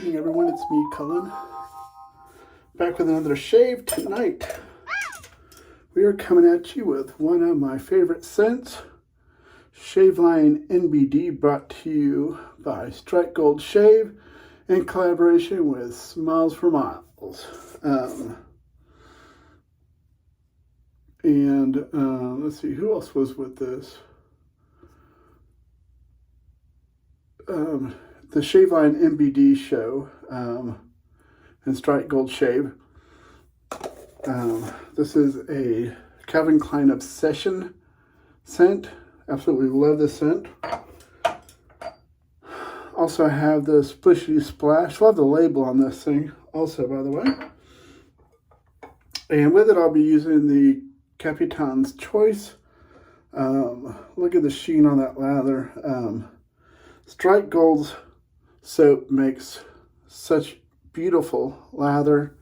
evening, everyone. It's me, Cullen, back with another shave tonight. We are coming at you with one of my favorite scents, Shave Line NBD, brought to you by Strike Gold Shave in collaboration with SmilezforMilez. Let's see, who else was with this? The Shave Line NBD show and Strike Gold Shave. This is a Calvin Klein Obsession scent. Absolutely love this scent. Also, I have the Splishity Splash. Love the label on this thing also, by the way. And with it, I'll be using the Capitan's Choice. Look at the sheen on that lather. Strike Gold's soap makes such beautiful lather.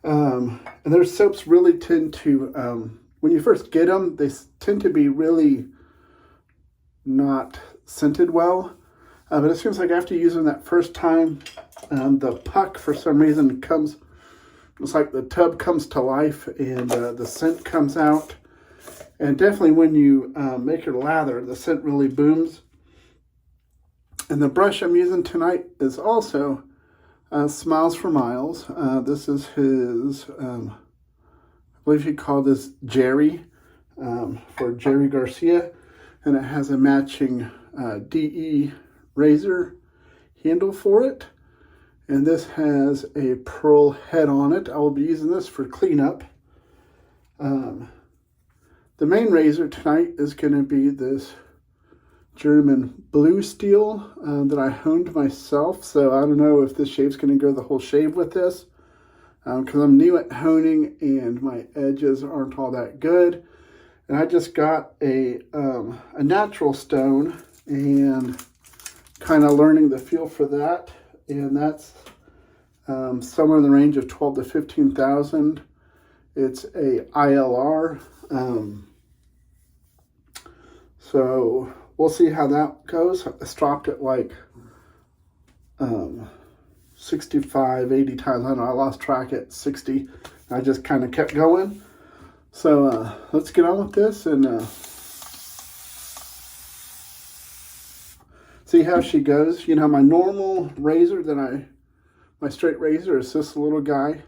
And their soaps really tend to, when you first get them, they tend to be really not scented well. But it seems like after using that first time, the puck for some reason comes, it's like the tub comes to life and the scent comes out. And definitely when you make your lather, the scent really booms. And the brush I'm using tonight is also SmilezforMilez. This is his, I believe he called this Jerry, for Jerry Garcia. And it has a matching DE razor handle for it. And this has a pearl head on it. I will be using this for cleanup. The main razor tonight is going to be this German blue steel that I honed myself. So I don't know if this shave's going to go the whole shave with this. Because I'm new at honing and my edges aren't all that good. And I just got a natural stone and kind of learning the feel for that. And that's somewhere in the range of 12 to 15,000. It's a ILR. So we'll see how that goes. I stopped at like 65, 80 times. I don't know, I lost track at 60. I just kind of kept going. So let's get on with this and see how she goes. You know, my normal razor my straight razor is this little guy.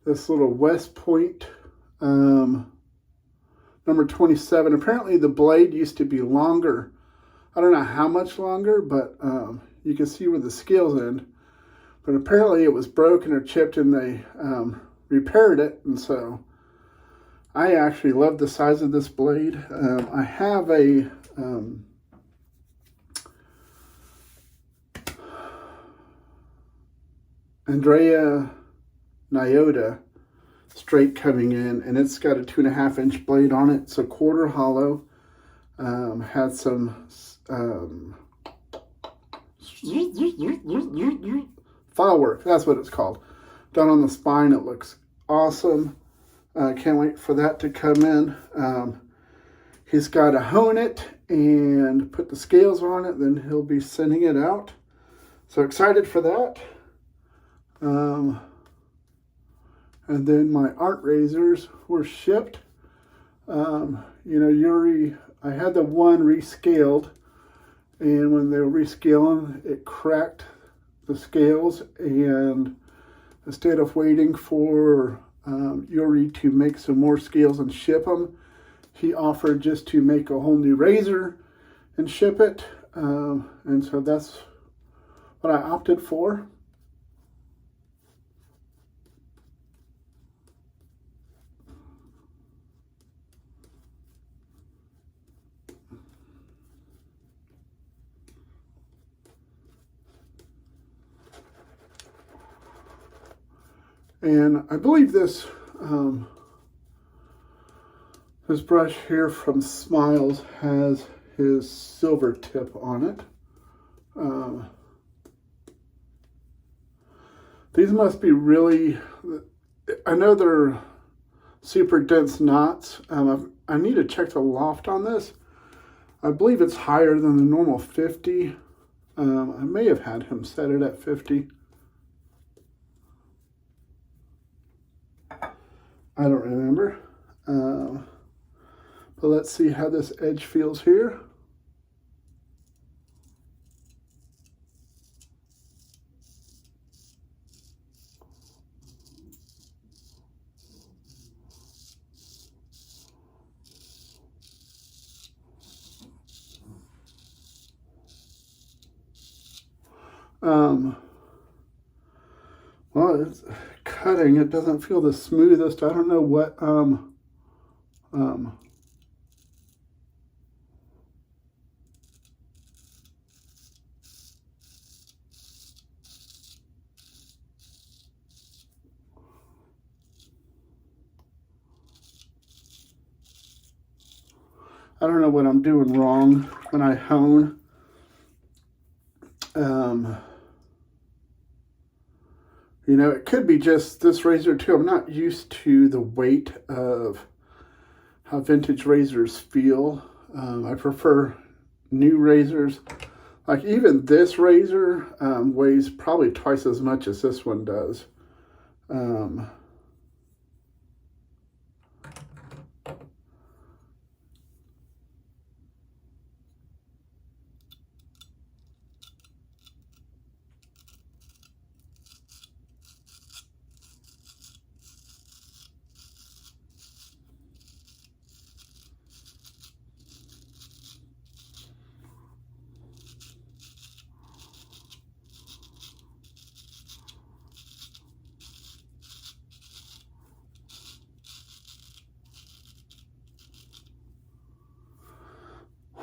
This little West Point number 27. Apparently the blade used to be longer. I don't know how much longer, but you can see where the scales end. But apparently it was broken or chipped and they repaired it. And so I actually love the size of this blade. I have a Andrea Nyota straight coming in, and it's got a 2.5 inch blade on it. It's a quarter hollow. Had some file work, that's what it's called, done on the spine. It looks awesome. Can't wait for that to come in. He's got to hone it and put the scales on it, then he'll be sending it out. So excited for that. And then my art razors were shipped. You know, Yuri, I had the one rescaled, and when they were rescaling, it cracked the scales, and instead of waiting for Yuri to make some more scales and ship them, he offered just to make a whole new razor and ship it. And so that's what I opted for. And I believe this this brush here from Smiles has his silver tip on it. These must be really, I know they're super dense knots. I need to check the loft on this. I believe it's higher than the normal 50. I may have had him set it at 50. I don't remember. But let's see how this edge feels here. Well, it's cutting. It doesn't feel the smoothest. I don't know what, I don't know what I'm doing wrong when I hone. You know, it could be just this razor too. I'm not used to the weight of how vintage razors feel. I prefer new razors. Like even this razor weighs probably twice as much as this one does.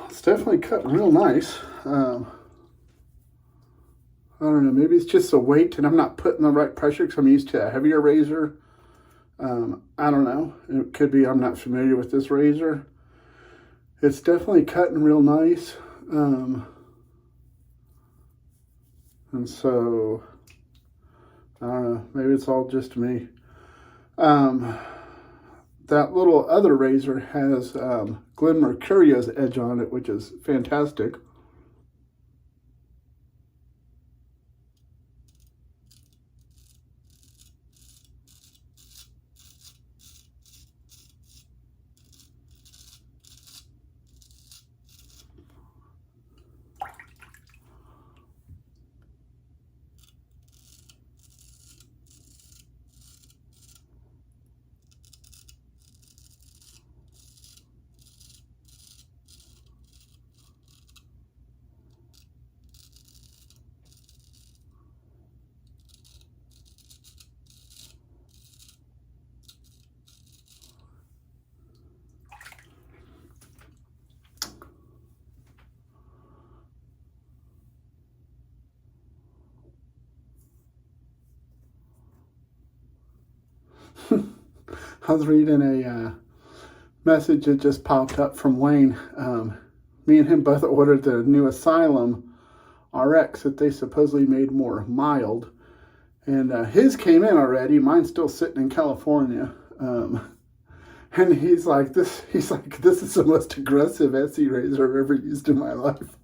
It's definitely cutting real nice. I don't know, maybe it's just the weight and I'm not putting the right pressure because I'm used to a heavier razor. I don't know. It could be I'm not familiar with this razor. It's definitely cutting real nice. And so, I don't know, maybe it's all just me. That little other razor has Glen Mercurio's edge on it, which is fantastic. I was reading a message that just popped up from Wayne. Me and him both ordered the new Asylum RX that they supposedly made more mild. And his came in already. Mine's still sitting in California. And he's like, this is the most aggressive SE razor I've ever used in my life.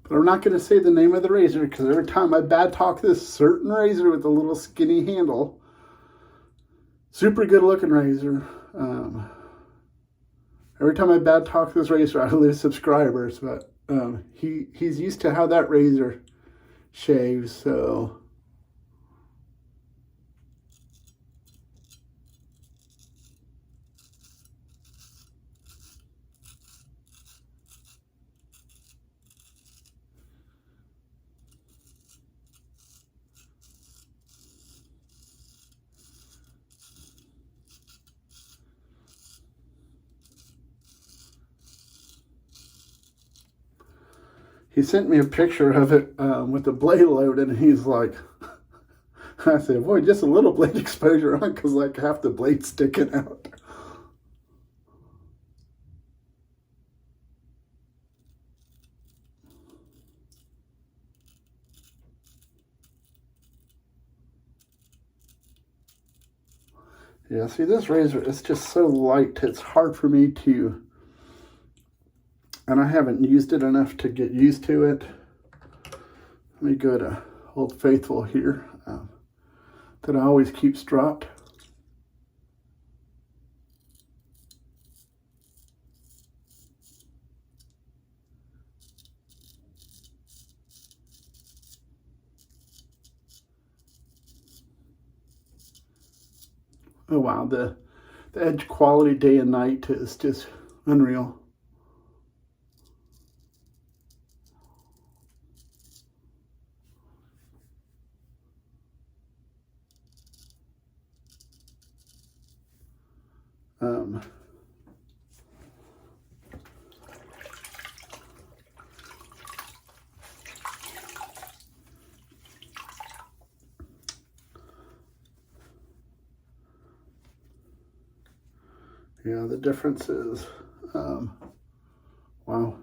But I'm not going to say the name of the razor because every time I bad talk this certain razor with a little skinny handle, super good looking razor. Every time I bad talk this razor, I lose subscribers. But he's used to how that razor shaves, so. he sent me a picture of it with the blade loaded, and he's like, I said, boy, just a little blade exposure on because like half the blade's sticking out. Yeah, see, this razor is just so light. It's hard for me to, and I haven't used it enough to get used to it. Let me go to Old Faithful here that I always keeps dropped. Oh wow, the edge quality day and night is just unreal. Yeah, the difference is, wow.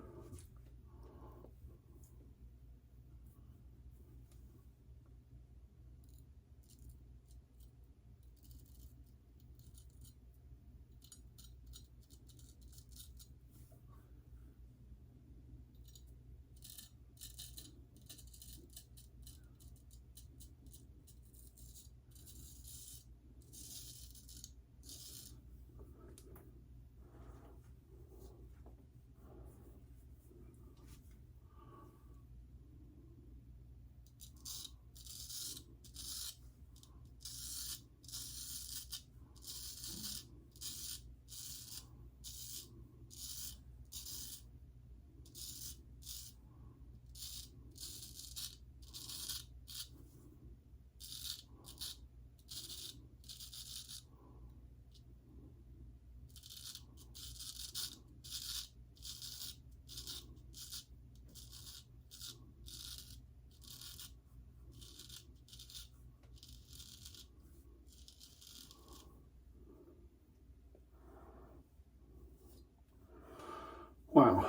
Wow,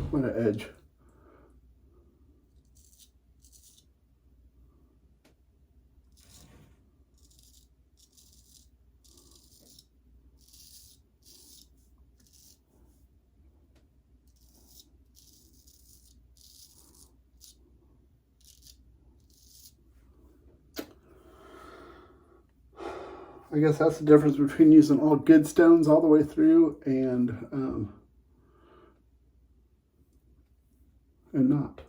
what an edge. I guess that's the difference between using all good stones all the way through and not.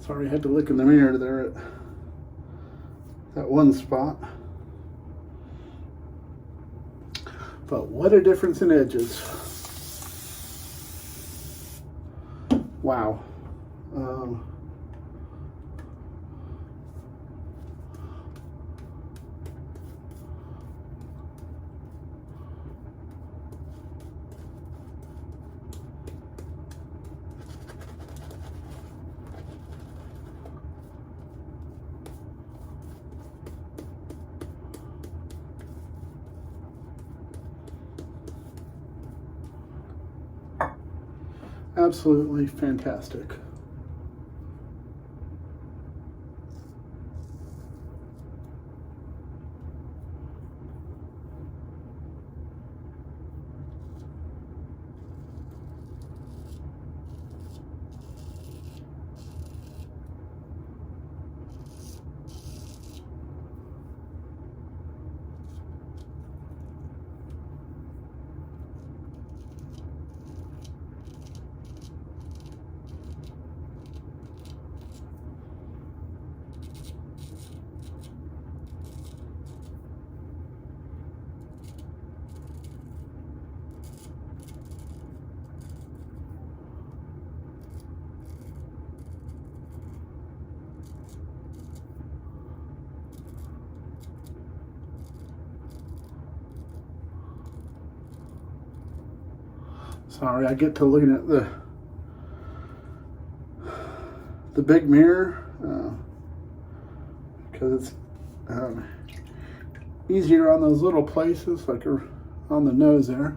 Sorry, I had to look in the mirror there at that one spot. But what a difference in edges. Wow. Absolutely fantastic. Sorry, I get to looking at the big mirror because it's easier on those little places, like on the nose there.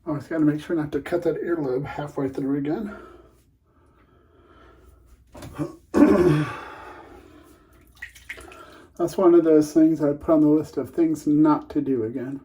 I always got to make sure not to cut that earlobe halfway through again. That's one of those things I put on the list of things not to do again.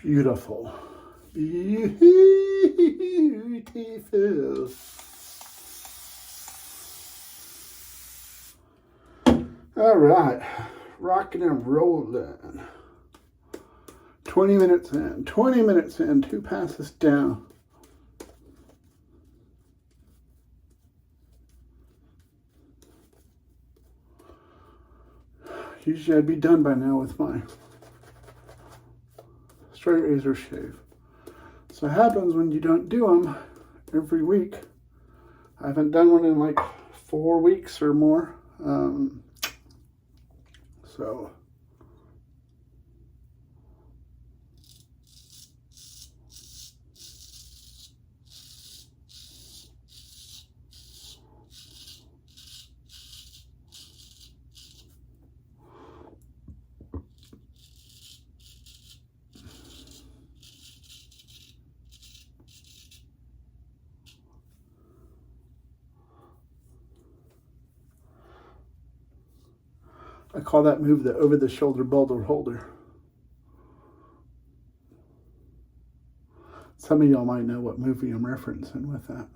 Beautiful. Beautiful. All right. Rocking and rolling. 20 minutes in. 20 minutes in. 2 passes down. Usually I'd be done by now with my straight razor shave. So it happens when you don't do them every week. I haven't done one in like 4 weeks or more. So I call that move the over-the-shoulder boulder holder. Some of y'all might know what movie I'm referencing with that.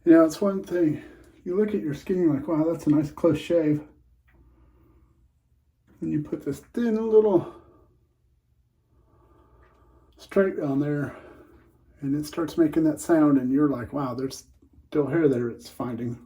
You know, it's one thing. You look at your skin, you're like, wow, that's a nice close shave. And you put this thin little stripe down there, and it starts making that sound, and you're like, wow, there's still hair there it's finding.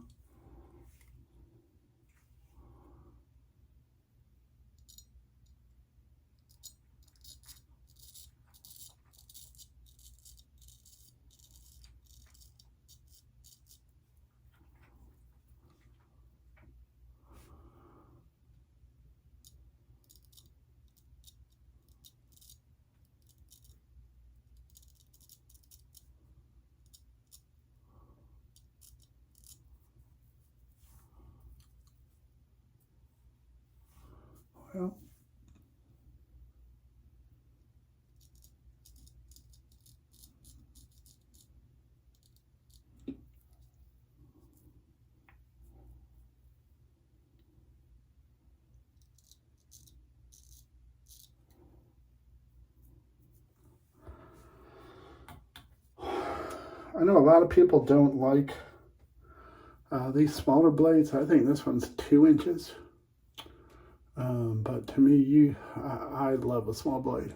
Well, I know a lot of people don't like these smaller blades. I think this one's 2 inches. But to me, I love a small blade.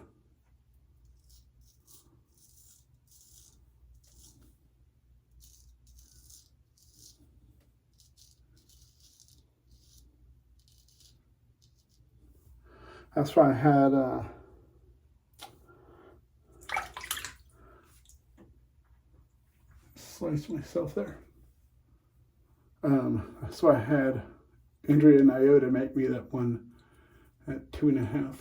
That's why I had sliced myself there. So I had Andrea and Iota make me that one at 2.5.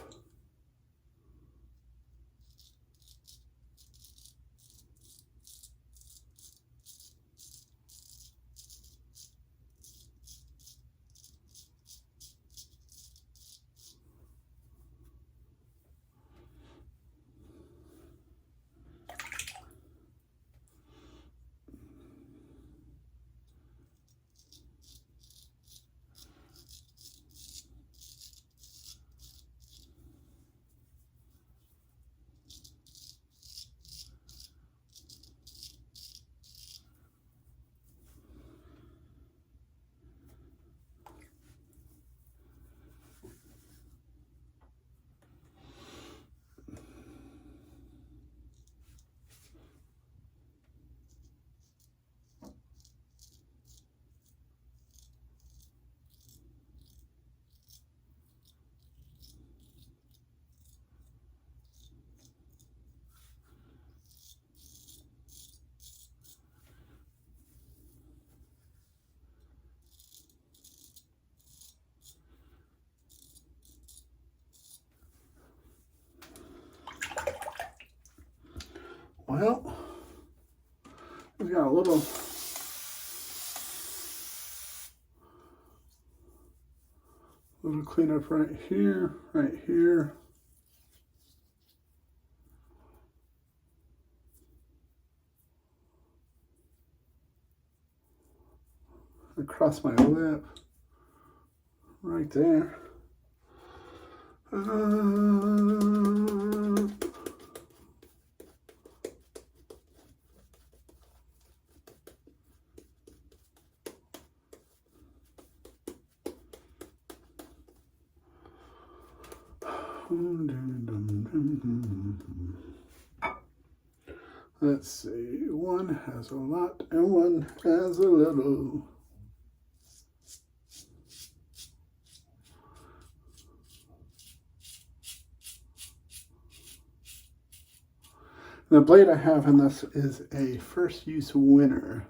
Well, we've got a little cleanup right here, right here. Across my lip, right there. Let's see, one has a lot and one has a little. The blade I have in this is a first use winner.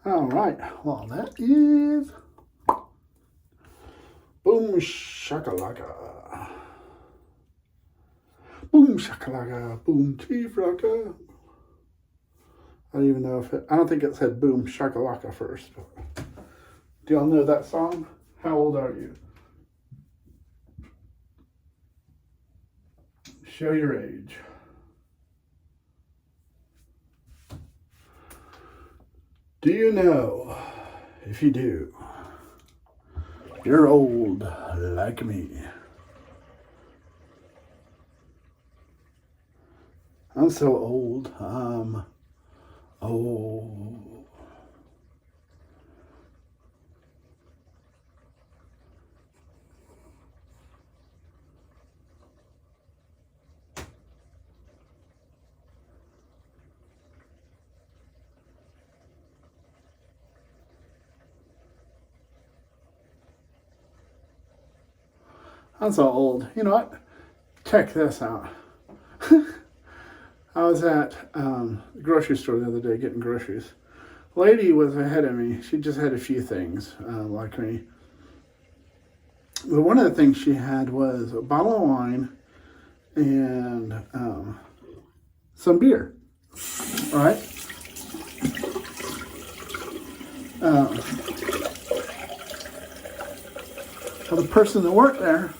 All right, well, that is boom shakalaka. Boom shakalaka, boom chifraka. I don't even know if I don't think it said boom shakalaka first. But do y'all know that song? How old are you? Show your age. Do you know, if you do, you're old like me. I'm so old, I'm old. I'm so old. You know what? Check this out. I was at the grocery store the other day getting groceries. Lady was ahead of me. She just had a few things like me. But one of the things she had was a bottle of wine and some beer. All right? Well, the person that worked there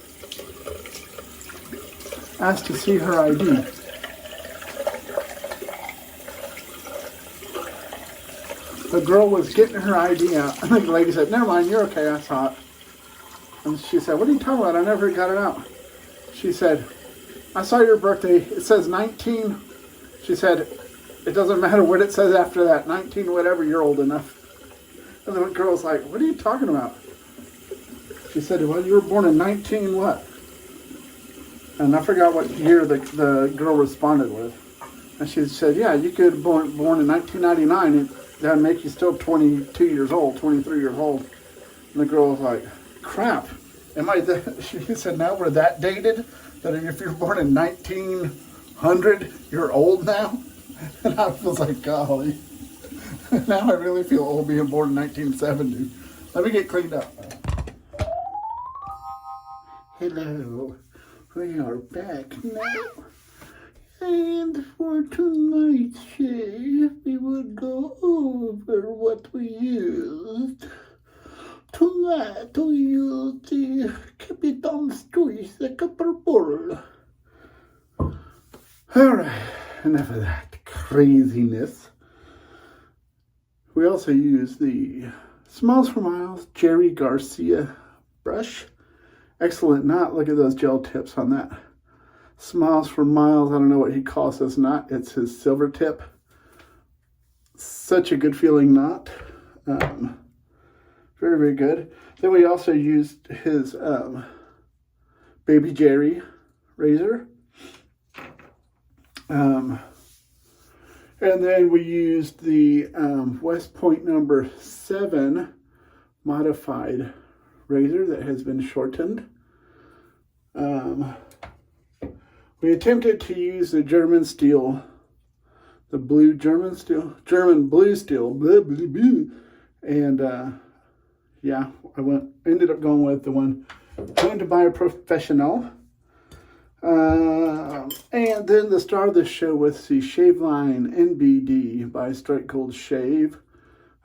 asked to see her ID. The girl was getting her ID out, and the lady said, "Never mind, you're okay, I saw it." And she said, "What are you talking about? I never got it out." She said, "I saw your birthday. It says 19. She said, "It doesn't matter what it says after that. 19, whatever, you're old enough." And the girl's like, "What are you talking about?" She said, "Well, you were born in 19 what?" And I forgot what year the girl responded with. And she said, "Yeah, you could have born in 1999. And that would make you still 22 years old, 23 years old." And the girl was like, "Crap. Am I She said, "Now we're that dated that if you're born in 1900, you're old now?" And I was like, golly. Now I really feel old being born in 1970. Let me get cleaned up. Hello. We are back now. And for tonight's shave, we will go over what we used. Tonight we used the Capitan's Choice, the Copper Ball. Alright, enough of that craziness. We also use the SmilezforMilez Jerry Garcia brush. Excellent knot. Look at those gel tips on that. SmilezforMilez, I don't know what he calls this knot. It's his silver tip. Such a good feeling knot. Very, very good. Then we also used his Baby Jerry razor. And then we used the West Point number 7 modified razor that has been shortened. We attempted to use the German steel, the blue German blue steel, blah, blah, blah. And yeah, ended up going with the one owned by a professional. And then the star of the show was the Shave Line NBD by Strike Gold Shave,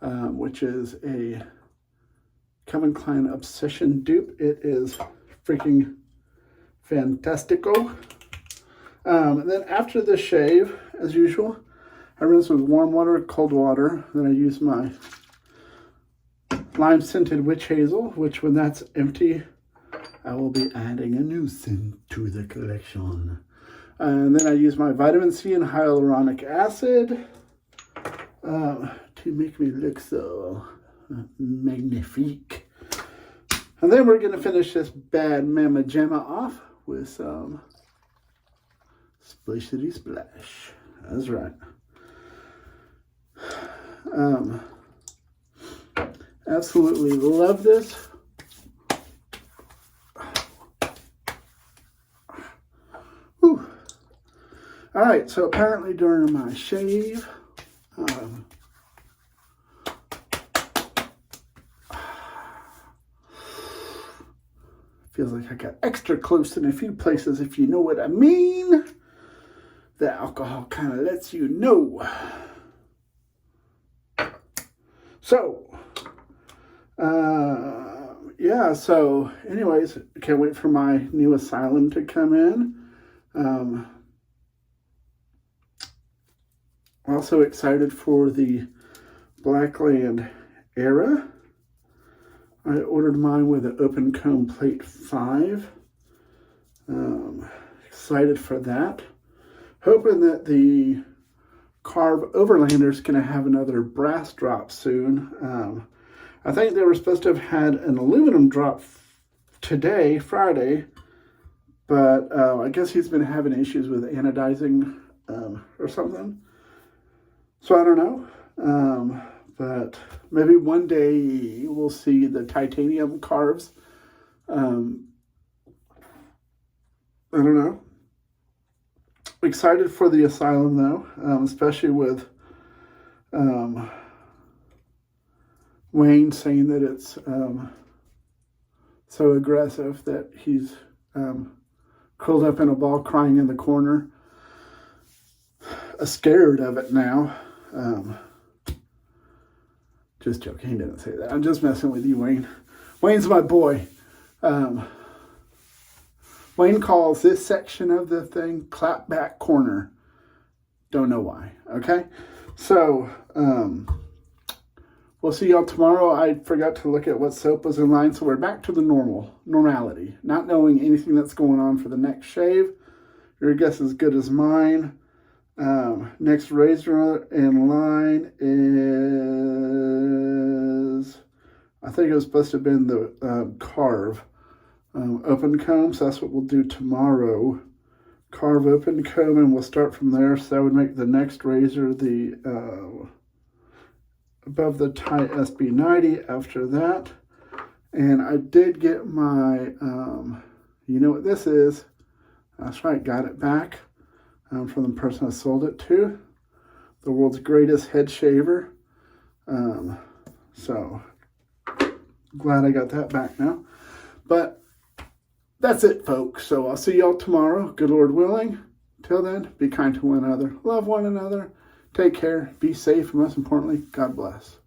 which is a Calvin Klein Obsession dupe. It is freaking fantastical. Then after the shave, as usual, I rinse with warm water, cold water. Then I use my lime scented witch hazel, which when that's empty, I will be adding a new scent to the collection. And then I use my vitamin C and hyaluronic acid to make me look so magnifique. And then we're going to finish this bad mama jamma off with some splashity splash. That's right. Absolutely love this. Whew. All right, so apparently during my shave, feels like I got extra close in a few places, if you know what I mean. The alcohol kind of lets you know. So, yeah, so anyways, can't wait for my new asylum to come in. Also excited for the Blackland Era. I ordered mine with an open comb plate 5. Excited for that. Hoping that the Carve Overlander is going to have another brass drop soon. I think they were supposed to have had an aluminum drop today, Friday, but I guess he's been having issues with anodizing or something. So I don't know. But maybe one day we'll see the titanium carves. I don't know. Excited for the asylum though, especially with Wayne saying that it's so aggressive that he's curled up in a ball crying in the corner. Scared of it now. Just joking, he didn't say that. I'm just messing with you, Wayne. Wayne's my boy. Wayne calls this section of the thing clap back corner. Don't know why. Okay? So, we'll see y'all tomorrow. I forgot to look at what soap was in line, so we're back to the normality. Not knowing anything that's going on for the next shave. Your guess is as good as mine. Next razor in line is, I think it was supposed to have been the Carve open comb, so that's what we'll do tomorrow. Carve open comb, and we'll start from there. So that would make the next razor the above the tie SB90 after that. And I did get my, you know what this is? That's right, got it back from the person I sold it to. The world's greatest head shaver. So glad I got that back now. But that's it, folks. So I'll see y'all tomorrow, good Lord willing. Till then, be kind to one another. Love one another. Take care. Be safe. And most importantly, God bless.